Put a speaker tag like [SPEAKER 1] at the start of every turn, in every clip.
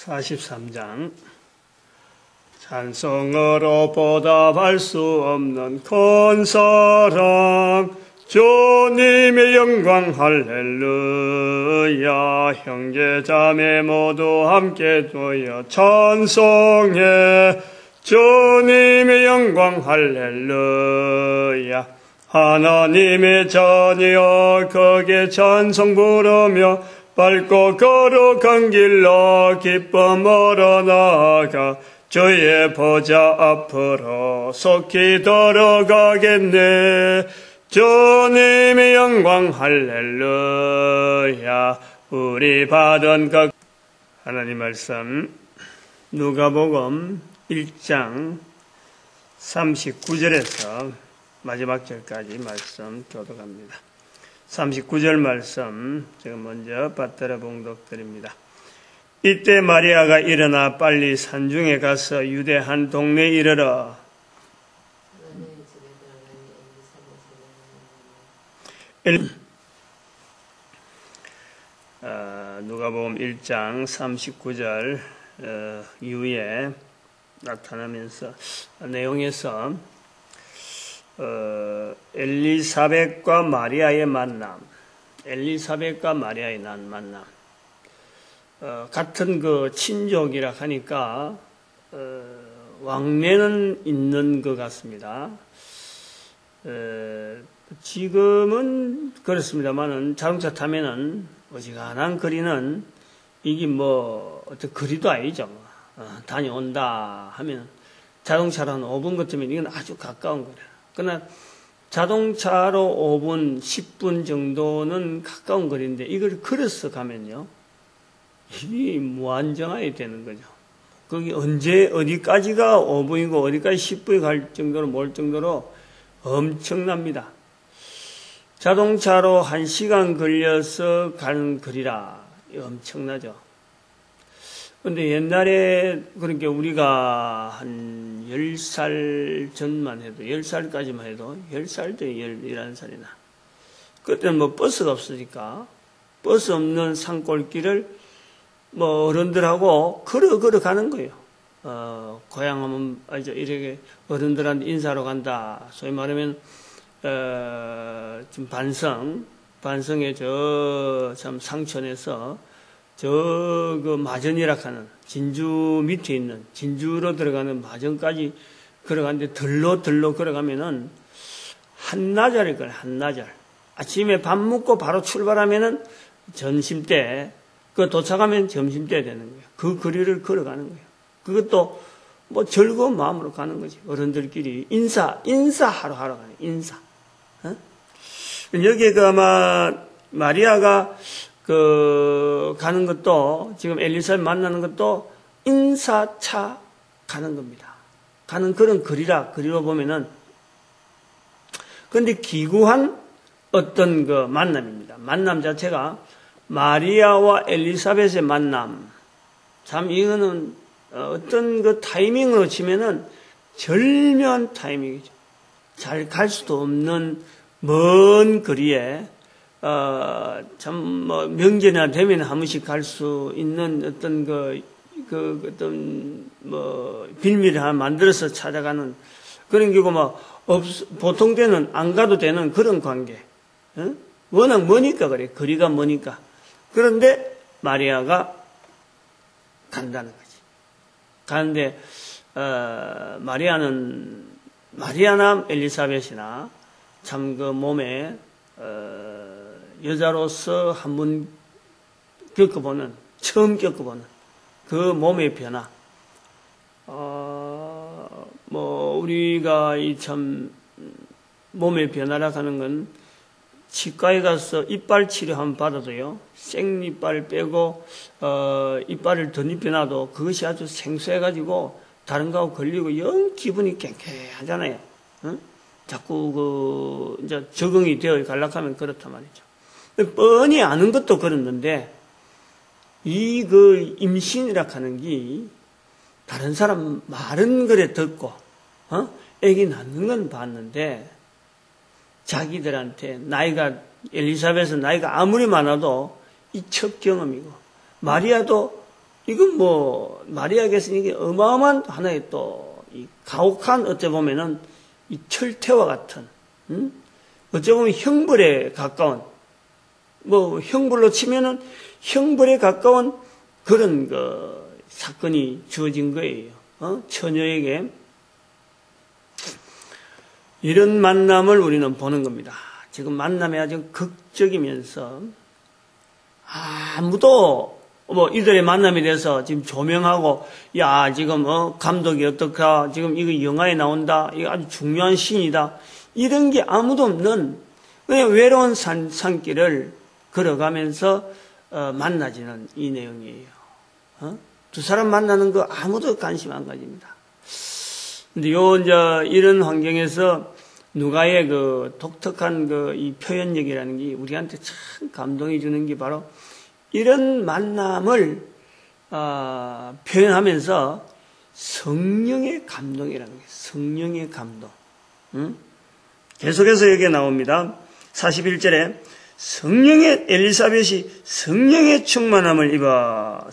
[SPEAKER 1] 43장 찬송으로 보답할 수 없는 큰 사랑 주님의 영광 할렐루야. 형제자매 모두 함께 두어 찬송해 주님의 영광 할렐루야. 하나님의 자녀 거기에 찬송 부르며 밝고 거룩한 길로 기쁨으로 나아가 주의 보좌 앞으로 속히 들어가겠네. 주님의 영광 할렐루야. 우리 받은 것 하나님 말씀 누가복음 1장 39절에서 마지막 절까지 말씀 교독합니다. 39절 말씀 제가 먼저 받들어 봉독드립니다. 이때 마리아가 일어나 빨리 산중에 가서 유대 한 동네에 이르러 누가복음 1장 39절 이후에 나타나면서 내용에서 엘리사벳과 마리아의 만남, 엘리사벳과 마리아의 만남, 같은 그 친족이라 하니까 왕래는 있는 것 같습니다. 지금은 그렇습니다만은 자동차 타면은 어지간한 거리는 이게 뭐 어떤 거리도 아니죠. 다녀온다 하면 자동차로 한 5분 같으면 이건 아주 가까운 거래요. 그러나 자동차로 5분, 10분 정도는 가까운 거리인데 이걸 걸어서 가면요, 이게 무한정하게 되는 거죠. 거기 언제 어디까지가 5분이고 어디까지 10분이 갈 정도로 몰 정도로 엄청납니다. 자동차로 1시간 걸려서 가는 거리라 엄청나죠. 근데 옛날에, 그러니까 우리가 한 10살 전만 해도, 10살까지만 해도, 10살 때 11살이나. 그때는 뭐 버스가 없으니까, 버스 없는 산골길을 뭐 어른들하고 걸어 가는 거예요. 고향 하면, 이렇게 어른들한테 인사하러 간다. 소위 말하면, 좀 반성에 참 상천에서 그 마전이라 하는 진주 밑에 있는 진주로 들어가는 마전까지 걸어가는데 들로 걸어가면은 한나절일 거예요. 한나절. 아침에 밥 먹고 바로 출발하면은 점심때, 그 도착하면 점심때 되는 거예요. 그 거리를 걸어가는 거예요. 그것도 뭐 즐거운 마음으로 가는 거지. 어른들끼리 인사하러 가는 인사. 여기에 그 아마 마리아가 가는 것도, 지금 엘리사벳 만나는 것도 인사차 가는 겁니다. 가는 그런 거리로 보면은, 근데 기구한 어떤 그 만남입니다. 만남 자체가 마리아와 엘리사벳의 만남. 참, 이거는 어떤 그 타이밍으로 치면은 절묘한 타이밍이죠. 잘 갈 수도 없는 먼 거리에 참, 명절이나 되면 한 번씩 갈 수 있는 어떤 어떤, 빌미를 하나 만들어서 찾아가는 그런 경우, 보통 때는 안 가도 되는 그런 관계. 워낙 머니까 그래. 거리가 머니까. 그런데 마리아가 간다는 거지. 가는데, 마리아나 엘리사벳이나 참 그 몸에, 여자로서 한번 처음 겪어보는 그 몸의 변화. 우리가 참 몸의 변화라 하는 건 치과에 가서 이빨 치료 한번 받아도요, 생이빨 빼고, 이빨을 덧입혀놔도 그것이 아주 생소해가지고 다른 거하고 걸리고 영 기분이 깽깽하잖아요. 응? 자꾸 이제 적응이 되어 가려면 그렇단 말이죠. 뻔히 아는 것도 그렇는데, 임신이라 하는 게, 다른 사람 말은 그래 듣고, 애기 낳는 건 봤는데, 자기들한테 엘리사벳은 나이가 아무리 많아도 이 첫 경험이고, 마리아도 이건 뭐 마리아에게서는 이게 어마어마한 하나의 또 이 가혹한 어째 보면은 이 철퇴와 같은 어째 보면 형벌에 가까운 뭐 형벌로 치면은 형벌에 가까운 그런 그 사건이 주어진 거예요. 처녀에게 이런 만남을 우리는 보는 겁니다. 지금 만남이 아주 극적이면서 아무도 뭐 이들의 만남에 대해서 지금 조명하고 야 지금 감독이 어떡하 지금 이거 영화에 나온다 이거 아주 중요한 씬이다 이런 게 아무도 없는 그냥 외로운 산길을 걸어가면서 만나지는 이 내용이에요. 두 사람 만나는 거 아무도 관심 안 가집니다. 근데 이런 환경에서 누가의 그 독특한 그 이 표현력이라는 게 우리한테 참 감동이 주는 게 바로 이런 만남을 표현하면서 성령의 감동이라는 거예요. 성령의 감동. 계속해서 여기에 나옵니다. 41절에 성령의 엘리사벳이 성령의 충만함을 입어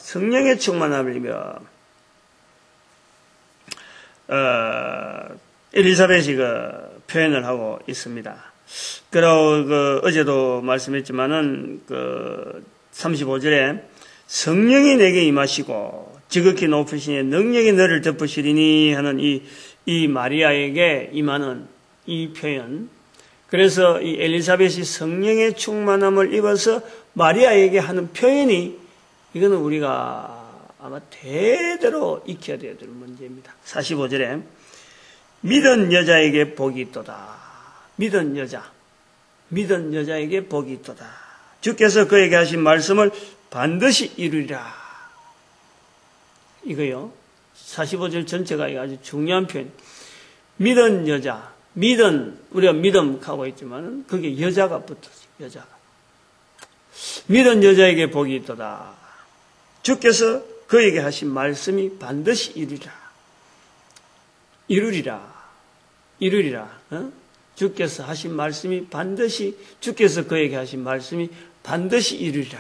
[SPEAKER 1] 엘리사벳이 그 표현을 하고 있습니다. 그리고 어제도 말씀했지만은 35절에 성령이 내게 임하시고 지극히 높으시니 능력이 너를 덮으시리니 하는 이 마리아에게 임하는 이 표현. 그래서 이 엘리사벳이 성령의 충만함을 입어서 마리아에게 하는 표현이 이거는 우리가 아마 대대로 익혀야 될 문제입니다. 45절에 믿은 여자에게 복이 있도다. 믿은 여자에게 복이 있도다. 주께서 그에게 하신 말씀을 반드시 이루리라. 이거요. 45절 전체가 아주 중요한 표현. 믿은 여자. 우리가 믿음하고 있지만 거기에 여자가 붙었어요. 여자가. 믿은 여자에게 복이 있도다. 주께서 그에게 하신 말씀이 반드시 이루리라. 주께서 하신 말씀이 반드시 주께서 그에게 하신 말씀이 반드시 이루리라.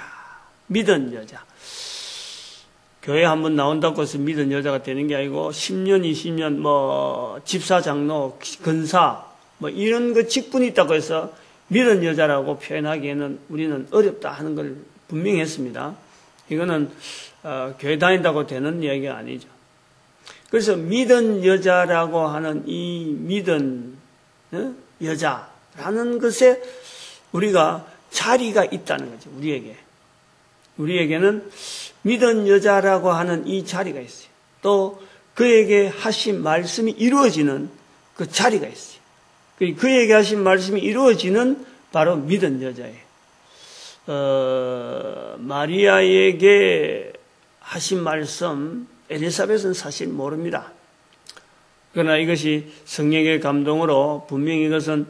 [SPEAKER 1] 믿은 여자. 교회 한번 나온다고 해서 믿은 여자가 되는 게 아니고 10년, 20년 뭐 집사, 장로, 근사 뭐 이런 그 직분이 있다고 해서 믿은 여자라고 표현하기에는 우리는 어렵다 하는 걸 분명히 했습니다. 이거는 교회 다닌다고 되는 이야기가 아니죠. 그래서 믿은 여자라고 하는 이 믿은 여자라는 것에 우리가 자리가 있다는 거죠. 우리에게는 믿은 여자라고 하는 이 자리가 있어요. 또 그에게 하신 말씀이 이루어지는 그 자리가 있어요. 그에게 하신 말씀이 이루어지는 바로 믿은 여자예요. 마리아에게 하신 말씀 엘리사벳은 사실 모릅니다. 그러나 이것이 성령의 감동으로 분명히 이것은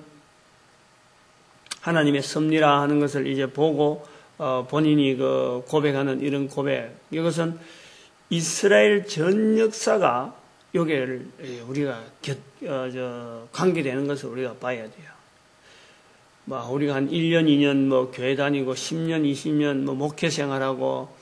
[SPEAKER 1] 하나님의 섭리라 하는 것을 이제 보고 본인이 그 고백하는 이런 고백, 이것은 이스라엘 전 역사가 여기를 우리가 관계되는 것을 우리가 봐야 돼요. 우리가 한 1년, 2년 교회 다니고 10년, 20년 목회 생활하고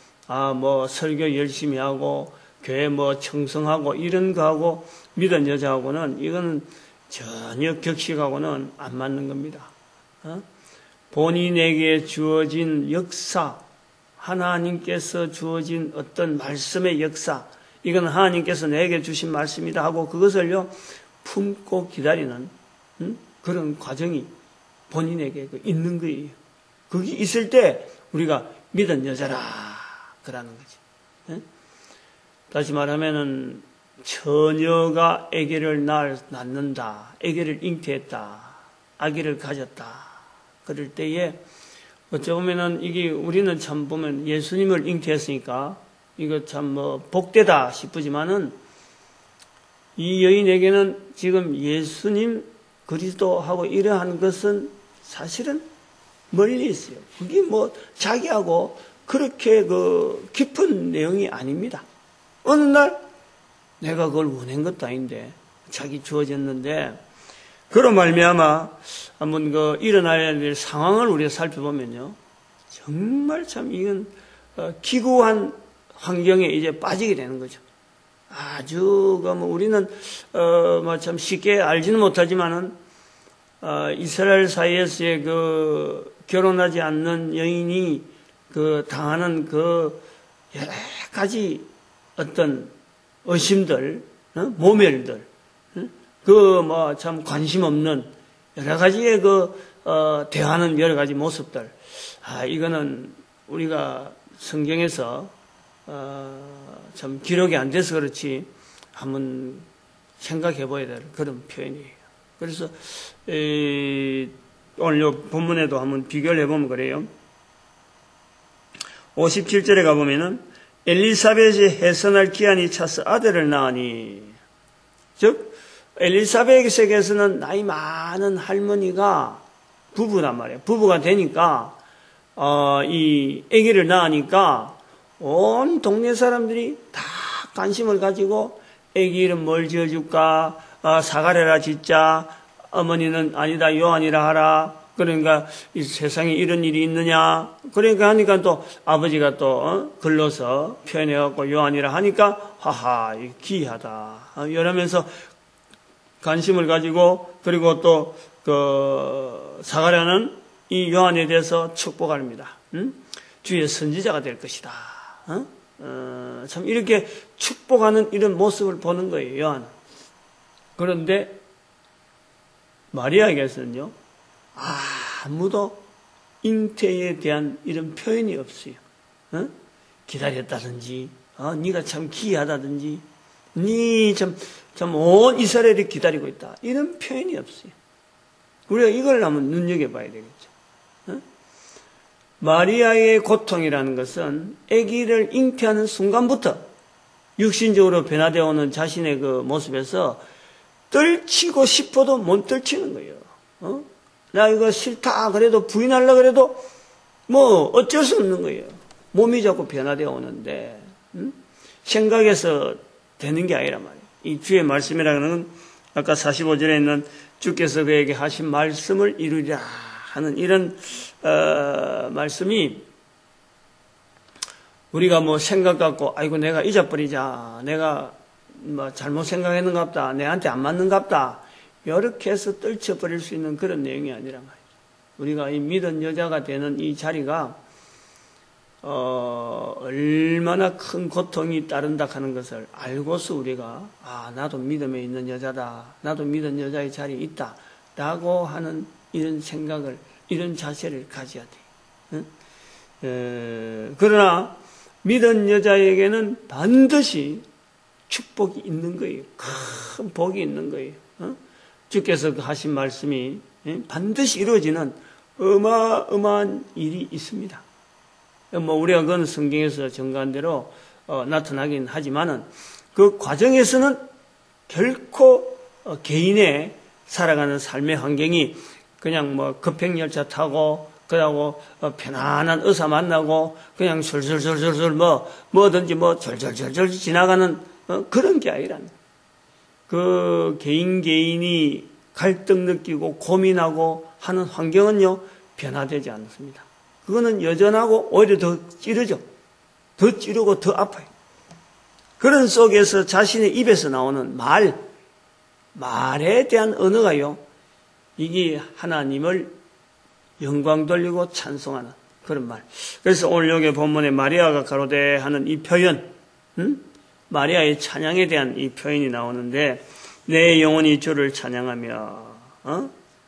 [SPEAKER 1] 설교 열심히 하고 교회 청성하고 이런 거하고 믿은 여자하고는 이거는 전혀 격식하고는 안 맞는 겁니다. 본인에게 주어진 역사, 하나님께서 주어진 어떤 말씀의 역사, 이건 하나님께서 내게 주신 말씀이다 하고 그것을요 품고 기다리는 그런 과정이 본인에게 있는 거예요. 그게 있을 때 우리가 믿은 여자라 그러는 거지. 다시 말하면은 처녀가 아기를 낳는다, 아기를 잉태했다, 아기를 가졌다. 그럴 때에 어찌 보면은 이게 우리는 참 보면 예수님을 잉태했으니까 이거 참 복되다 싶지만은 이 여인에게는 지금 예수님 그리스도하고 이러한 것은 사실은 멀리 있어요. 그게 자기하고 그렇게 깊은 내용이 아닙니다. 어느 날 내가 그걸 원한 것도 아닌데 자기 주어졌는데 그로 말미암아 한번 일어나야 될 상황을 우리가 살펴보면요, 정말 참 이건 기구한 환경에 이제 빠지게 되는 거죠. 아주 우리는 참 쉽게 알지는 못하지만은 이스라엘 사이에서의 결혼하지 않는 여인이 당하는 여러 가지 어떤 의심들, 모멸들, 참 관심 없는 여러 가지의 대하는 여러 가지 모습들. 이거는 우리가 성경에서 참 기록이 안 돼서 그렇지 한번 생각해 봐야 될 그런 표현이에요. 그래서 오늘 요 본문에도 한번 비교를 해보면 그래요. 57절에 가보면은 엘리사벳이 해산할 기한이 차서 아들을 낳으니, 즉 엘리사벳에게서는 나이 많은 할머니가 부부란 말이에요. 부부가 되니까 이 아기를 낳으니까 온 동네 사람들이 다 관심을 가지고 아기 이름 뭘 지어줄까, 사가랴라 짓자, 어머니는 아니다 요한이라 하라. 그러니까 이 세상에 이런 일이 있느냐. 그러니까 하니까 또 아버지가 또 글러서 표현해갖고 요한이라 하니까 하하 기이하다 이러면서 관심을 가지고, 그리고 또 사가랴는 이 요한에 대해서 축복합니다. 주의 선지자가 될 것이다. 참 이렇게 축복하는 이런 모습을 보는 거예요, 요한. 그런데 마리아에게서는요, 아무도 잉태에 대한 이런 표현이 없어요. 기다렸다든지, 네가 참 기이하다든지, 네 참 온 이스라엘이 기다리고 있다, 이런 표현이 없어요. 우리가 이걸 한번 눈여겨봐야 되겠죠. 마리아의 고통이라는 것은 아기를 잉태하는 순간부터 육신적으로 변화되어 오는 자신의 모습에서 떨치고 싶어도 못 떨치는 거예요. 나 이거 싫다 그래도, 부인하려고 그래도 어쩔 수 없는 거예요. 몸이 자꾸 변화되어 오는데 생각해서 되는 게 아니란 말이에요. 이 주의 말씀이라는 건 아까 45절에 있는 주께서 그에게 하신 말씀을 이루리라 하는 이런 말씀이, 우리가 생각 갖고 아이고 내가 잊어버리자, 내가 잘못 생각했는갑다, 내한테 안 맞는갑다, 이렇게 해서 떨쳐버릴 수 있는 그런 내용이 아니란 말이에요. 우리가 이 믿은 여자가 되는 이 자리가 얼마나 큰 고통이 따른다 하는 것을 알고서 우리가 나도 믿음에 있는 여자다, 나도 믿은 여자의 자리에 있다 라고 하는 이런 생각을, 이런 자세를 가져야 돼요. 그러나 믿은 여자에게는 반드시 축복이 있는 거예요. 큰 복이 있는 거예요. 주께서 하신 말씀이 반드시 이루어지는 어마어마한 일이 있습니다. 우리가 그건 성경에서 정가한 대로 나타나긴 하지만은 그 과정에서는 결코 개인의 살아가는 삶의 환경이 그냥 급행열차 타고 그러고 편안한 의사 만나고 그냥 술술술술술 뭐든지 절절절절 지나가는 그런 게 아니란, 그 개인이 갈등 느끼고 고민하고 하는 환경은요 변화되지 않습니다. 그거는 여전하고 오히려 더 찌르죠. 더 찌르고 더 아파요. 그런 속에서 자신의 입에서 나오는 말에 대한 언어가요, 이게 하나님을 영광 돌리고 찬송하는 그런 말. 그래서 오늘 여기 본문에 마리아가 가로되 하는 이 표현, 마리아의 찬양에 대한 이 표현이 나오는데, 내 영혼이 주를 찬양하며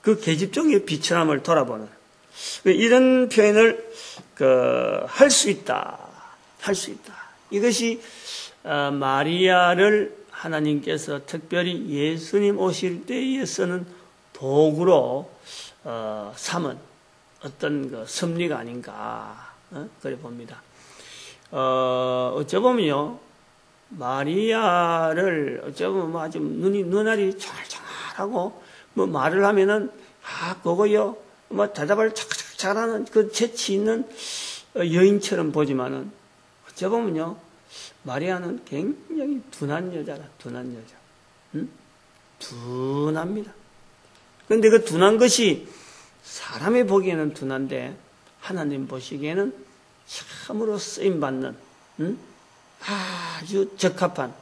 [SPEAKER 1] 그 계집종의 비천함을 돌아보는 이런 표현을 할 수 있다. 이것이 마리아를 하나님께서 특별히 예수님 오실 때에 쓰는 도구로 삼은 어떤 섭리가 아닌가 그래 봅니다. 어쩌보면요, 마리아를 어쩌면 아주 눈알이 찰찰하고 말을 하면은 그거요 대답을 착착 잘하는 그 재치 있는 여인처럼 보지만은 어쩌보면요 마리아는 굉장히 둔한 여자다. 둔한 여자. 둔합니다. 그런데 그 둔한 것이 사람이 보기에는 둔한데 하나님 보시기에는 참으로 쓰임받는 아주 적합한,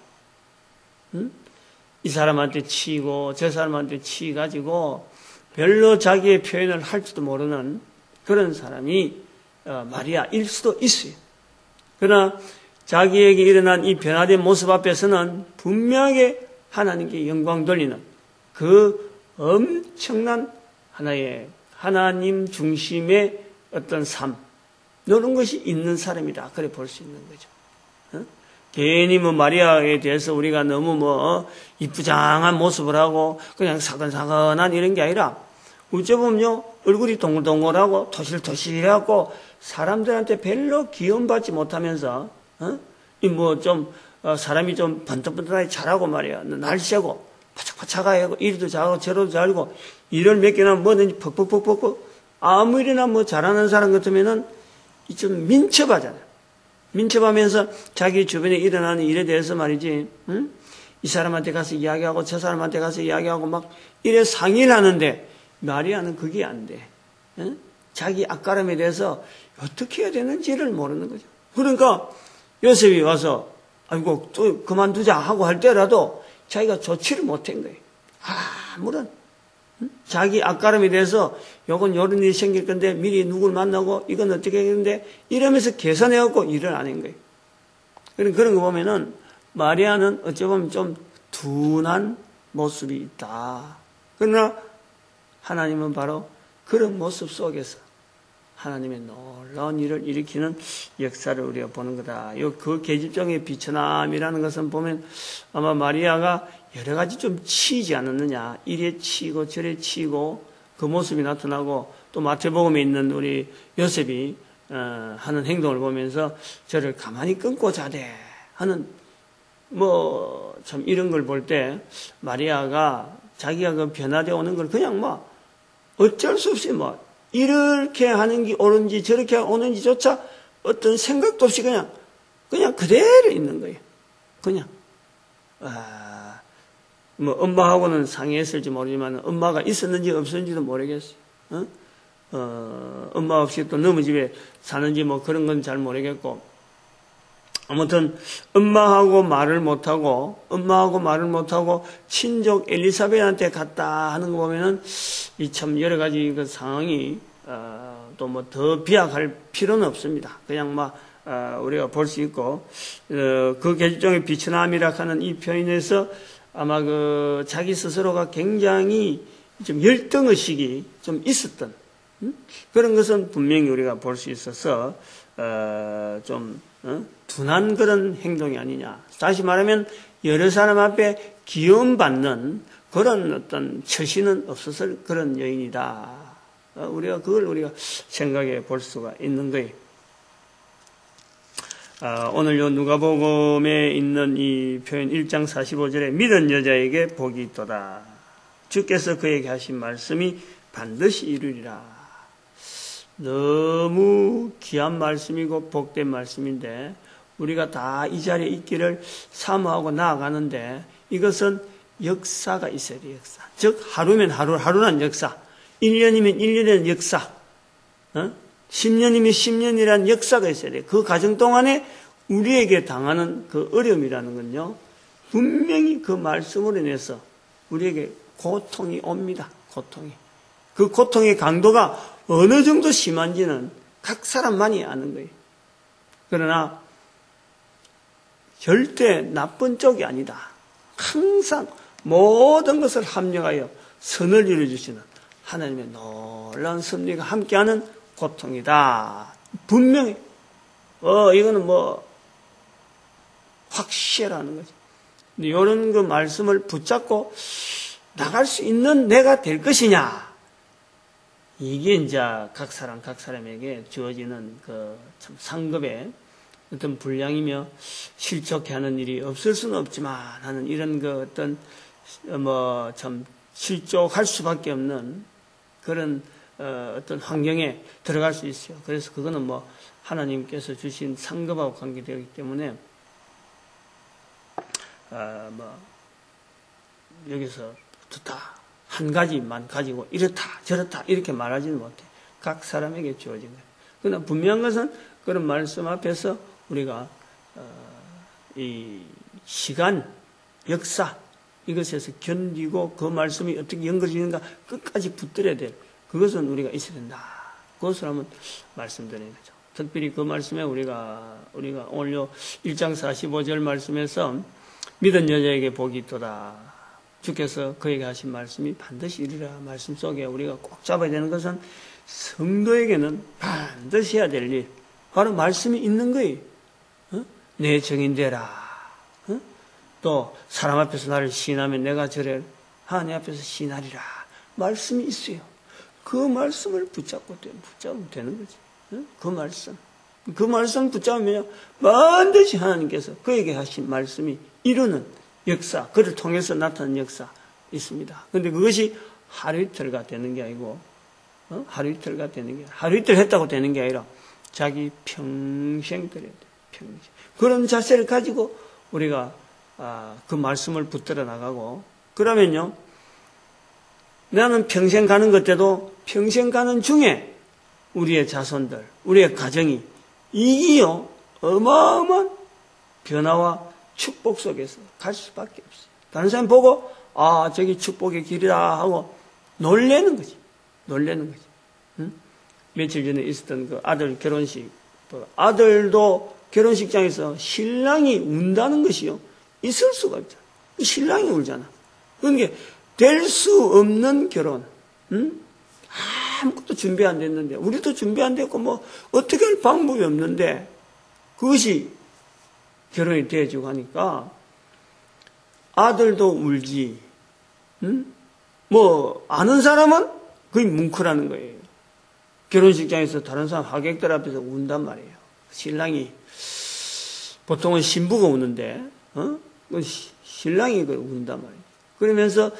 [SPEAKER 1] 이 사람한테 치이고 저 사람한테 치이가지고 별로 자기의 표현을 할지도 모르는 그런 사람이 마리아일 수도 있어요. 그러나 자기에게 일어난 이 변화된 모습 앞에서는 분명하게 하나님께 영광 돌리는 그 엄청난 하나의 하나님 중심의 어떤 삶, 이런 것이 있는 사람이다. 그래 볼 수 있는 거죠. 괜히 마리아에 대해서 우리가 너무 이쁘장한 모습을 하고 그냥 사근사근한 이런 게 아니라 어쩌보면요, 얼굴이 동글동글하고 토실토실하고 사람들한테 별로 기움받지 못하면서, 사람이 좀 번뜩번뜩하게 잘하고 말이야. 날씨하고 바짝바짝하고 이리도 잘하고 저리도 잘하고 일을 몇 개나 뭐든지 퍽퍽퍽퍽 아무 일이나 잘하는 사람 같으면은 좀 민첩하잖아요. 민첩하면서 자기 주변에 일어나는 일에 대해서 말이지, 이 사람한테 가서 이야기하고 저 사람한테 가서 이야기하고 막 이래 상의를 하는데 마리아는 그게 안 돼. 자기 앞가름에 대해서 어떻게 해야 되는지를 모르는 거죠. 그러니까 요셉이 와서 아이고 또 그만두자 하고 할 때라도 자기가 좋지를 못한 거예요. 아무런 자기 앞가름에 대해서 요건 요런 일이 생길 건데 미리 누굴 만나고 이건 어떻게 했는데 이러면서 계산해갖고 일을 안 한 거예요. 그런 거 보면은 마리아는 어찌 보면 좀 둔한 모습이 있다. 그러나 하나님은 바로 그런 모습 속에서 하나님의 놀라운 일을 일으키는 역사를 우리가 보는 거다. 그 계집종의 비천함이라는 것은 보면 아마 마리아가 여러 가지 좀 치이지 않았느냐. 이래 치이고 저래 치이고 그 모습이 나타나고 또 마태복음에 있는 우리 요셉이 하는 행동을 보면서 저를 가만히 끊고 자대 하는 참 이런 걸 볼 때 마리아가 자기가 그 변화되어 오는 걸 그냥 어쩔 수 없이 이렇게 하는 게 옳은지 저렇게 오는지조차 어떤 생각도 없이 그냥 그대로 있는 거예요. 그냥 엄마하고는 상의했을지 모르지만 엄마가 있었는지 없었는지도 모르겠어요. 엄마 없이 또 너무 집에 사는지 그런 건 잘 모르겠고 아무튼 엄마하고 말을 못하고 친족 엘리사벳한테 갔다 하는 거 보면은 이 참 여러 가지 그 상황이 또 더 비약할 필요는 없습니다. 그냥 우리가 볼 수 있고 그 계집종의 비천함이라 하는 이 표현에서 아마 자기 스스로가 굉장히 좀 열등의식이 좀 있었던 그런 것은 분명히 우리가 볼 수 있어서 둔한 그런 행동이 아니냐. 다시 말하면 여러 사람 앞에 기움받는 그런 어떤 처신은 없었을 그런 여인이다. 그걸 우리가 생각해 볼 수가 있는 거예요. 오늘 누가복음에 있는 이 표현 1장 45절에 믿은 여자에게 복이 있도다. 주께서 그에게 하신 말씀이 반드시 이루리라. 너무 귀한 말씀이고 복된 말씀인데 우리가 다 이 자리에 있기를 사모하고 나아가는데 이것은 역사가 있어야 돼요. 역사. 즉 하루면 하루란 역사, 1년이면 1년이라는 역사, 10년이면 10년이라는 역사가 있어야 돼요. 그 과정 동안에 우리에게 당하는 그 어려움이라는 건요, 분명히 그 말씀으로 인해서 우리에게 고통이 옵니다. 고통이. 그 고통의 강도가 어느 정도 심한지는 각 사람만이 아는 거예요. 그러나 절대 나쁜 쪽이 아니다. 항상 모든 것을 합력하여 선을 이루어주시는 하나님의 놀라운 섭리가 함께하는 고통이다. 분명히 이거는 확실하는 거죠. 이런 그 말씀을 붙잡고 나갈 수 있는 내가 될 것이냐. 이게 이제 각 사람에게 주어지는 참 상급의 어떤 분량이며 실족해 하는 일이 없을 수는 없지만 하는 이런 어떤 참 실족할 수밖에 없는 그런 어떤 환경에 들어갈 수 있어요. 그래서 그거는 하나님께서 주신 상급하고 관계되기 때문에 여기서 다 한 가지만 가지고 이렇다 저렇다 이렇게 말하지는 못해. 각 사람에게 주어진 거예요. 그러나 분명한 것은 그런 말씀 앞에서 우리가 이 시간, 역사, 이것에서 견디고 그 말씀이 어떻게 연결되는가 끝까지 붙들어야 될 그것은 우리가 있어야 된다. 그것을 한번 말씀드리는 거죠. 특별히 그 말씀에 우리가 오늘요 1장 45절 말씀에서 믿은 여자에게 복이 있도다. 주께서 그에게 하신 말씀이 반드시 이르라. 말씀 속에 우리가 꼭 잡아야 되는 것은 성도에게는 반드시 해야 될 일. 바로 말씀이 있는 거예요. 내 증인되라. 또 사람 앞에서 나를 시인하면 내가 저를 하나님 앞에서 시인하리라. 말씀이 있어요. 그 말씀을 붙잡으면 되는 거지. 그 말씀 붙잡으면 반드시 하나님께서 그에게 하신 말씀이 이루는 역사, 그를 통해서 나타나는 역사 있습니다. 그런데 그것이 하루 이틀가 되는 게 아니고 하루 이틀 했다고 되는 게 아니라 자기 평생 드려야 돼. 평생. 그런 자세를 가지고 우리가 그 말씀을 붙들어 나가고, 그러면요, 나는 평생 가는 것 때도 평생 가는 중에 우리의 자손들, 우리의 가정이 이기요 어마어마한 변화와 축복 속에서 갈 수밖에 없어요. 다른 사람 보고 저기 축복의 길이다 하고 놀래는 거지. 응? 며칠 전에 있었던 그 아들 결혼식, 아들도 결혼식장에서 신랑이 운다는 것이요 있을 수가 없잖아. 신랑이 울잖아. 그러니까 될 수 없는 결혼. 응? 아무것도 준비 안 됐는데, 우리도 준비 안 됐고 뭐 어떻게 할 방법이 없는데 그것이 결혼이 되어지고 하니까 아들도 울지. 응? 뭐 아는 사람은 거의 뭉클하는 거예요. 결혼식장에서 다른 사람 하객들 앞에서 운단 말이에요. 신랑이 보통은 신부가 우는데 신랑이 운단 말이에요. 그러면서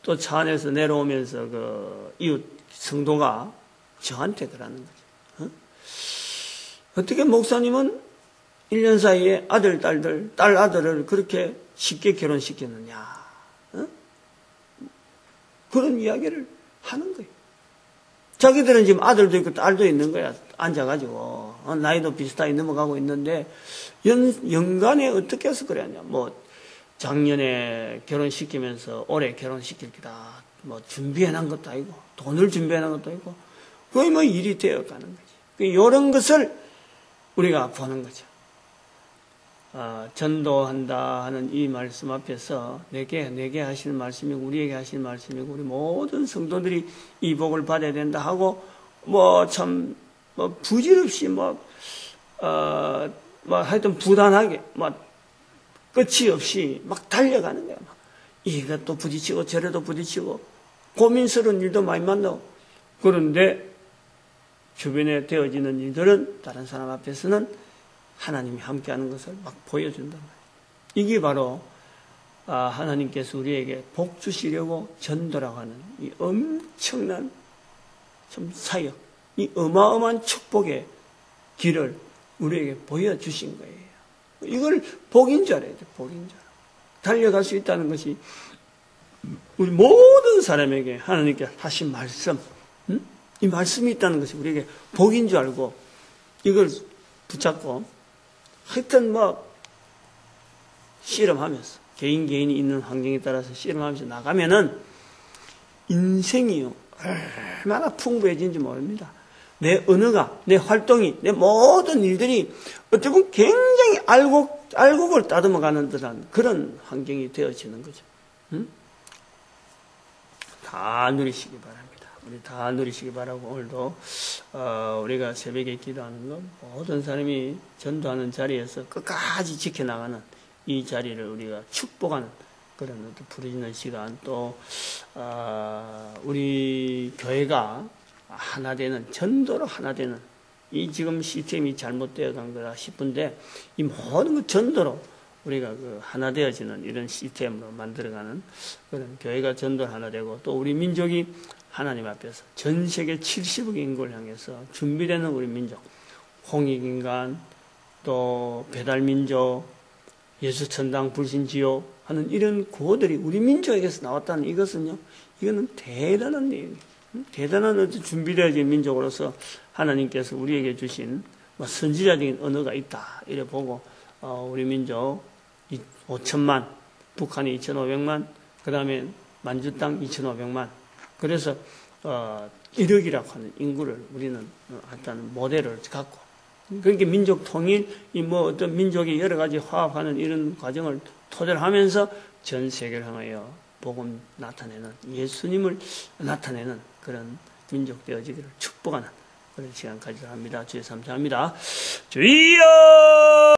[SPEAKER 1] 또 차 안에서 내려오면서 그 이웃 성도가 저한테 그러는 거죠. 어떻게 목사님은 1년 사이에 아들, 딸들, 딸, 아들을 그렇게 쉽게 결혼시켰느냐. 그런 이야기를 하는 거예요. 자기들은 지금 아들도 있고 딸도 있는 거야. 앉아가지고. 나이도 비슷하게 넘어가고 있는데, 연간에 어떻게 해서 그랬냐. 뭐, 작년에 결혼시키면서 올해 결혼시킬 기다. 뭐, 준비해놓은 것도 아니고, 돈을 준비해놓은 것도 아니고, 거의 뭐 일이 되어 가는 거지. 이런 것을 우리가 보는 거죠. 전도한다 하는 이 말씀 앞에서 내게 하시는 말씀이고 우리에게 하시는 말씀이고 우리 모든 성도들이 이 복을 받아야 된다 하고 부질없이 하여튼 부단하게 끝이 없이 달려가는 거야. 이것도 부딪히고 저래도 부딪히고 고민스러운 일도 많이 만나고, 그런데 주변에 되어지는 일들은 다른 사람 앞에서는 하나님이 함께하는 것을 보여준단 말이에요. 이게 바로 하나님께서 우리에게 복 주시려고 전도라고 하는 이 엄청난 사역, 이 어마어마한 축복의 길을 우리에게 보여주신 거예요. 이걸 복인 줄 알아야 돼. 복인 줄 알아. 달려갈 수 있다는 것이 우리 모든 사람에게 하나님께 하신 말씀, 이 말씀이 있다는 것이 우리에게 복인 줄 알고 이걸 붙잡고 하여튼 씨름하면서 개인이 있는 환경에 따라서 씨름하면서 나가면은 인생이요 얼마나 풍부해진지 모릅니다. 내 언어가, 내 활동이, 내 모든 일들이 어떻게 보면 굉장히 알곡을 따듬어가는 듯한 그런 환경이 되어지는 거죠. 다 누리시기 바랍니다. 우리 다 누리시기 바라고, 오늘도 우리가 새벽에 기도하는 것, 모든 사람이 전도하는 자리에서 끝까지 지켜나가는 이 자리를 우리가 축복하는 그런 부르짖는 시간, 또 우리 교회가 하나 되는, 전도로 하나 되는, 이 지금 시스템이 잘못되어 간 거다 싶은데 이 모든 것 전도로 우리가 하나 되어지는 이런 시스템으로 만들어가는 그런 교회가 전도로 하나 되고, 또 우리 민족이 하나님 앞에서 전 세계 70억 인구를 향해서 준비되는 우리 민족, 홍익인간, 또 배달민족, 예수천당 불신지옥 하는 이런 구호들이 우리 민족에게서 나왔다는 이것은요, 이거는 대단한 내용이에요. 대단한 어떤 준비되어진 민족으로서 하나님께서 우리에게 주신 선지자적인 언어가 있다, 이래 보고 우리 민족 5천만, 북한이 2,500만, 그 다음에 만주 땅 2,500만. 그래서 1억이라고 하는 인구를 우리는 어떤 모델을 갖고, 그러니까 민족 통일, 어떤 민족이 여러 가지 화합하는 이런 과정을 토대로 하면서 전 세계를 향하여 복음 나타내는, 예수님을 나타내는 그런 민족 되어지기를 축복하는 그런 시간 가지려 합니다. 주의 감사합니다. 주여!